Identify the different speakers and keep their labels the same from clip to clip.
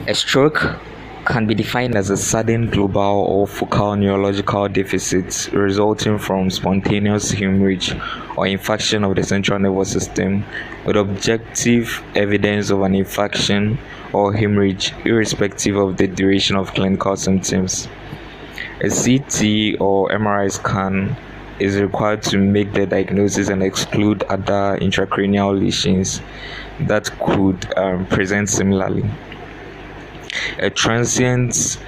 Speaker 1: A stroke can be defined as a sudden global or focal neurological deficit resulting from spontaneous hemorrhage or infarction of the central nervous system, with objective evidence of an infarction or hemorrhage irrespective of the duration of clinical symptoms. A CT or MRI scan is required to make the diagnosis and exclude other intracranial lesions that could present similarly. A transient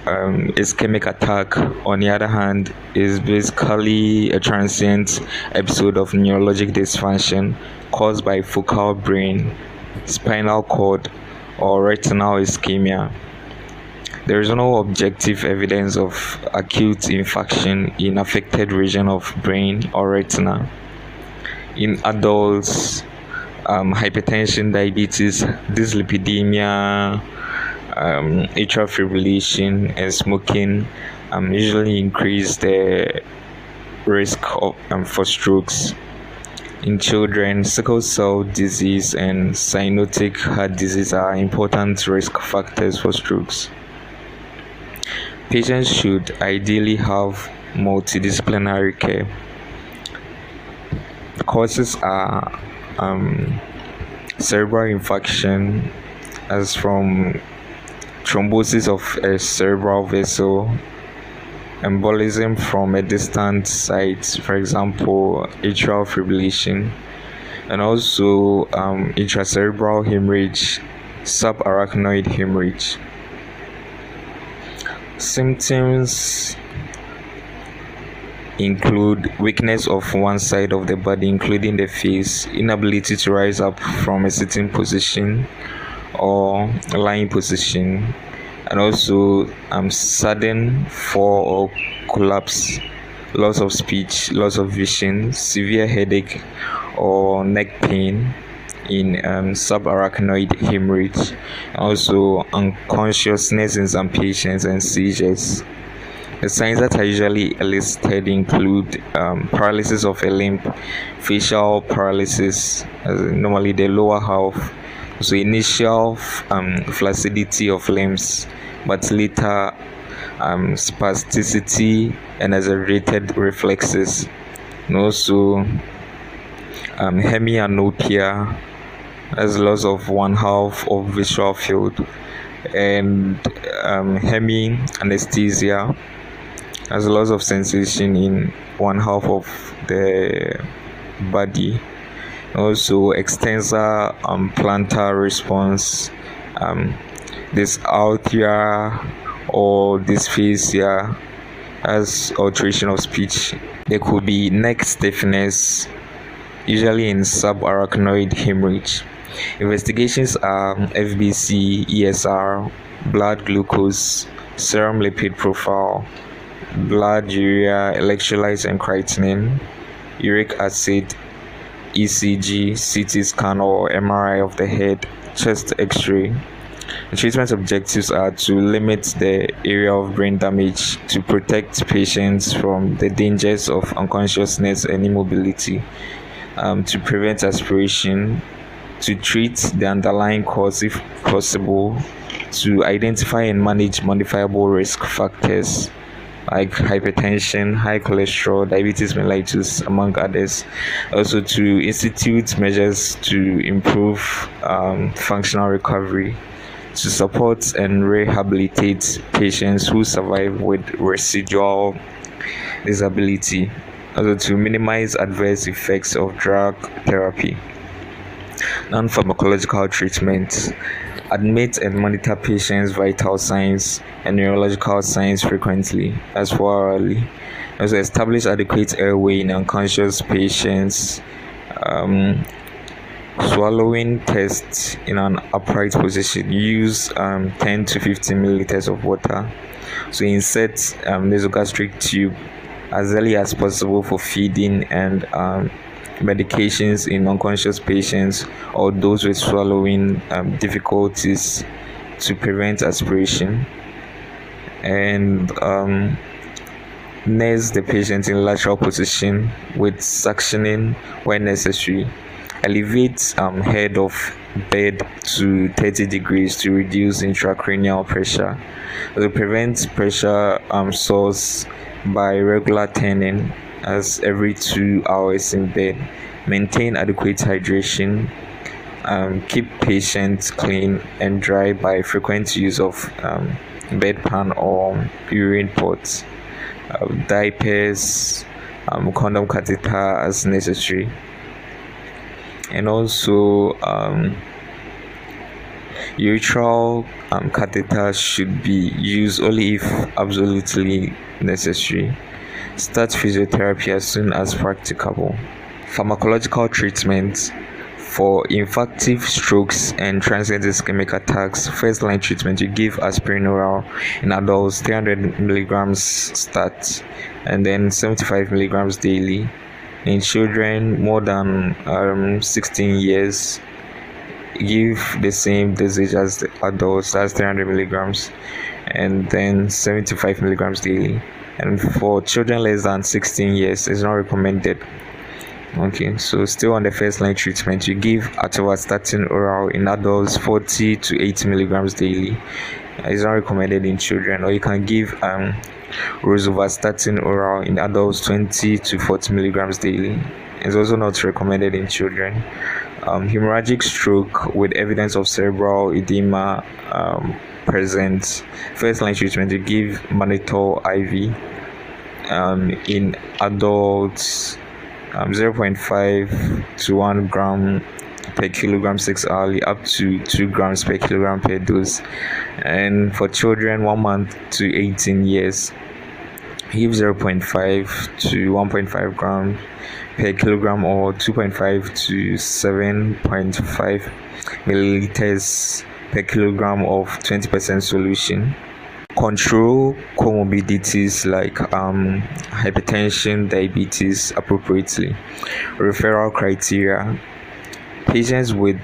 Speaker 1: ischemic attack, on the other hand, is basically a transient episode of neurologic dysfunction caused by focal brain, spinal cord, or retinal ischemia. There is no objective evidence of acute infarction in affected region of brain or retina. In adults, hypertension, diabetes, dyslipidemia, atrial fibrillation, and smoking usually increase the risk of for strokes. In children, sickle cell disease and cyanotic heart disease are important risk factors for strokes. Patients should ideally have multidisciplinary care. The causes are cerebral infarction, as from thrombosis of a cerebral vessel, embolism from a distant site, for example, atrial fibrillation, and also intracerebral hemorrhage, subarachnoid hemorrhage. Symptoms include weakness of one side of the body, including the face, inability to rise up from a sitting position or lying position, and also sudden fall or collapse, loss of speech, loss of vision, severe headache or neck pain in subarachnoid hemorrhage, also unconsciousness in some patients, and seizures. The signs that are usually listed include paralysis of a limb, facial paralysis, normally the lower half, so initial flaccidity of limbs, but later spasticity and exaggerated reflexes, and also hemianopia, as loss of one half of visual field, and hemi anesthesia, as loss of sensation in one half of the body. Also extensor plantar response, dysarthria or dysphasia, as alteration of speech. There could be neck stiffness, usually in subarachnoid hemorrhage. Investigations are FBC, ESR, blood glucose, serum lipid profile, blood urea, electrolytes and creatinine, uric acid, ECG, CT scan or MRI of the head, chest x-ray. The treatment objectives are to limit the area of brain damage, to protect patients from the dangers of unconsciousness and immobility, to prevent aspiration, to treat the underlying cause if possible, to identify and manage modifiable risk factors like hypertension, high cholesterol, diabetes mellitus, among others. Also to institute measures to improve functional recovery, to support and rehabilitate patients who survive with residual disability, also to minimize adverse effects of drug therapy. Non-pharmacological treatment: admit and monitor patients' vital signs and neurological signs frequently, as well orally. Also establish adequate airway in unconscious patients. Swallowing test in an upright position. Use 10 to 15 milliliters of water. So insert nasogastric tube as early as possible for feeding and medications in unconscious patients or those with swallowing difficulties, to prevent aspiration. And nurse the patient in lateral position with suctioning when necessary. Elevate head of bed to 30 degrees to reduce intracranial pressure. To prevent pressure source by regular turning as every 2 hours in bed. Maintain adequate hydration. Keep patients clean and dry by frequent use of bedpan or urine pots. Diapers, condom catheter as necessary. And also urethral catheter should be used only if absolutely necessary. Start physiotherapy as soon as practicable. Pharmacological treatment for infarctive strokes and transient ischemic attacks. First line treatment, you give aspirin oral in adults 300 milligrams start and then 75 milligrams daily. In children more than 16 years, give the same dosage as the adults, that's 300 milligrams and then 75 milligrams daily. And for children less than 16 years, it's not recommended. Okay, so still on the first line treatment, you give atorvastatin oral in adults 40 to 80 milligrams daily. It's not recommended in children. Or you can give rosuvastatin oral in adults 20 to 40 milligrams daily. It's also not recommended in children. Hemorrhagic stroke with evidence of cerebral edema present. First line treatment, you give mannitol IV in adults 0.5 to 1 gram per kilogram 6 hourly, up to 2 grams per kilogram per dose. And for children 1 month to 18 years, give 0.5 to 1.5 grams per kilogram or 2.5 to 7.5 milliliters per kilogram of 20% solution. Control comorbidities like hypertension, diabetes appropriately. Referral criteria: patients with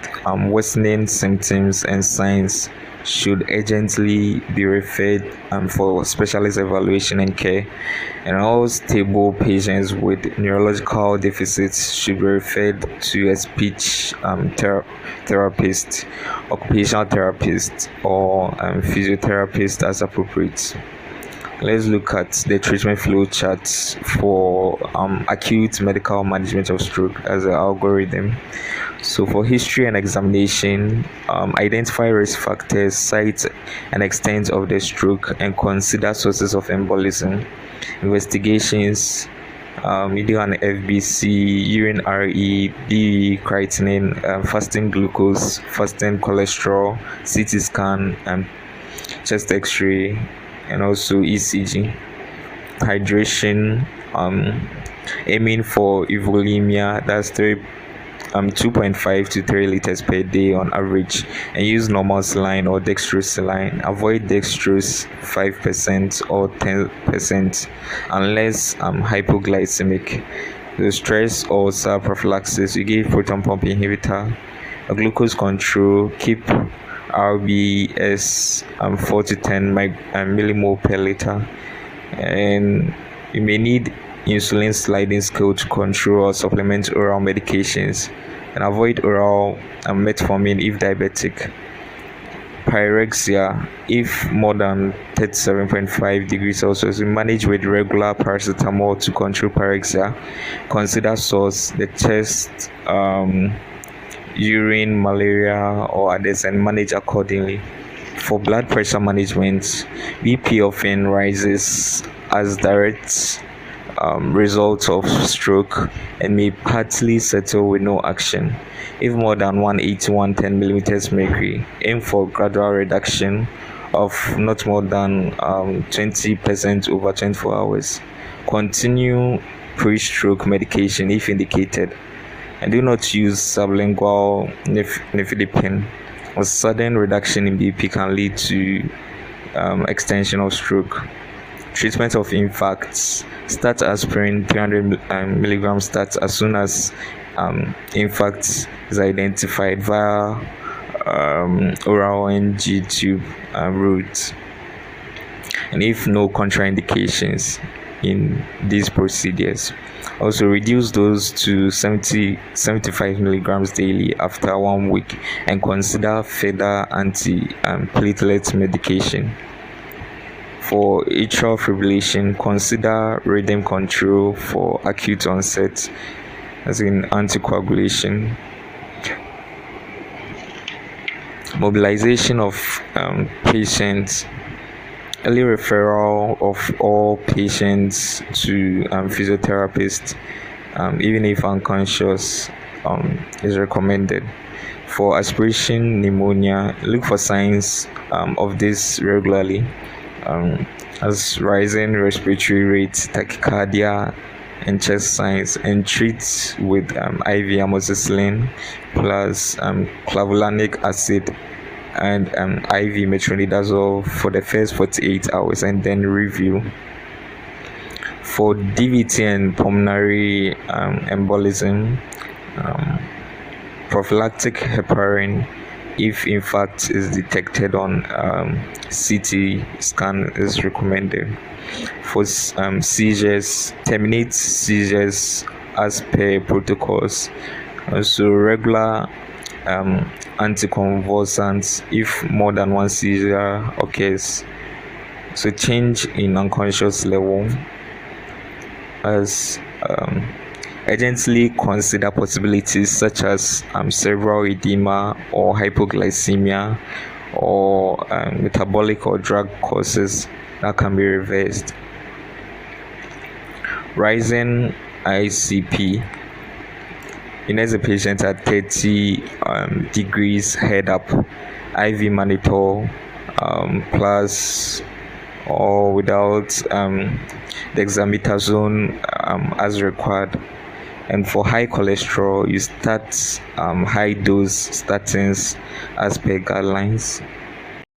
Speaker 1: worsening symptoms and signs should urgently be referred for specialist evaluation and care, and all stable patients with neurological deficits should be referred to a speech therapist, occupational therapist, or physiotherapist as appropriate. Let's look at the treatment flow chart for acute medical management of stroke as an algorithm. So for history and examination, identify risk factors, site and extent of the stroke, and consider sources of embolism. Investigations, you do an FBC, urine RE, BE, creatinine, fasting glucose, fasting cholesterol, CT scan, chest X-ray, and also ECG. Hydration, aiming for euvolemia, that's 2.5 to 3 liters per day on average, and use normal saline or dextrose saline. Avoid dextrose 5% or 10% unless hypoglycemic. The stress or ulcer prophylaxis, you give proton pump inhibitor. A glucose control, keep RBS 4 to 10 millimole per liter, and you may need insulin sliding scale to control or supplement oral medications, and avoid oral metformin if diabetic. Pyrexia, if more than 37.5 degrees Celsius, we manage with regular paracetamol to control pyrexia. Consider source, the chest, urine, malaria, or others, and manage accordingly. For blood pressure management, BP often rises as direct result of stroke and may partly settle with no action. If more than 180-110 millimeters mercury, aim for gradual reduction of not more than 20% over 24 hours. Continue pre-stroke medication if indicated, and do not use sublingual nifedipine. A sudden reduction in BP can lead to extension of stroke. Treatment of infarcts: start aspirin 300 milligrams start as soon as infarct is identified via oral NG tube route, and if no contraindications, in these procedures. Also, reduce dose to 75 milligrams daily after 1 week, and consider further anti-platelet medication. For atrial fibrillation, consider rhythm control for acute onset, as in anticoagulation. Mobilization of patients. Early referral of all patients to physiotherapists, even if unconscious, is recommended. For aspiration pneumonia, look for signs of this regularly, as rising respiratory rates, tachycardia, and chest signs, and treat with IV amoxicillin plus clavulanic acid and IV metronidazole for the first 48 hours, and then review. For DVT and pulmonary embolism, prophylactic heparin, if in fact is detected on CT scan, is recommended. For seizures, terminate seizures as per protocols. Also, regular anticonvulsants if more than one seizure occurs. So, change in unconscious level, as urgently consider possibilities such as cerebral edema or hypoglycemia, or metabolic or drug causes that can be reversed. Rising ICP. As a patient at 30 degrees head up, IV mannitol plus or without dexamethasone as required. And for high cholesterol, you start high dose statins as per guidelines.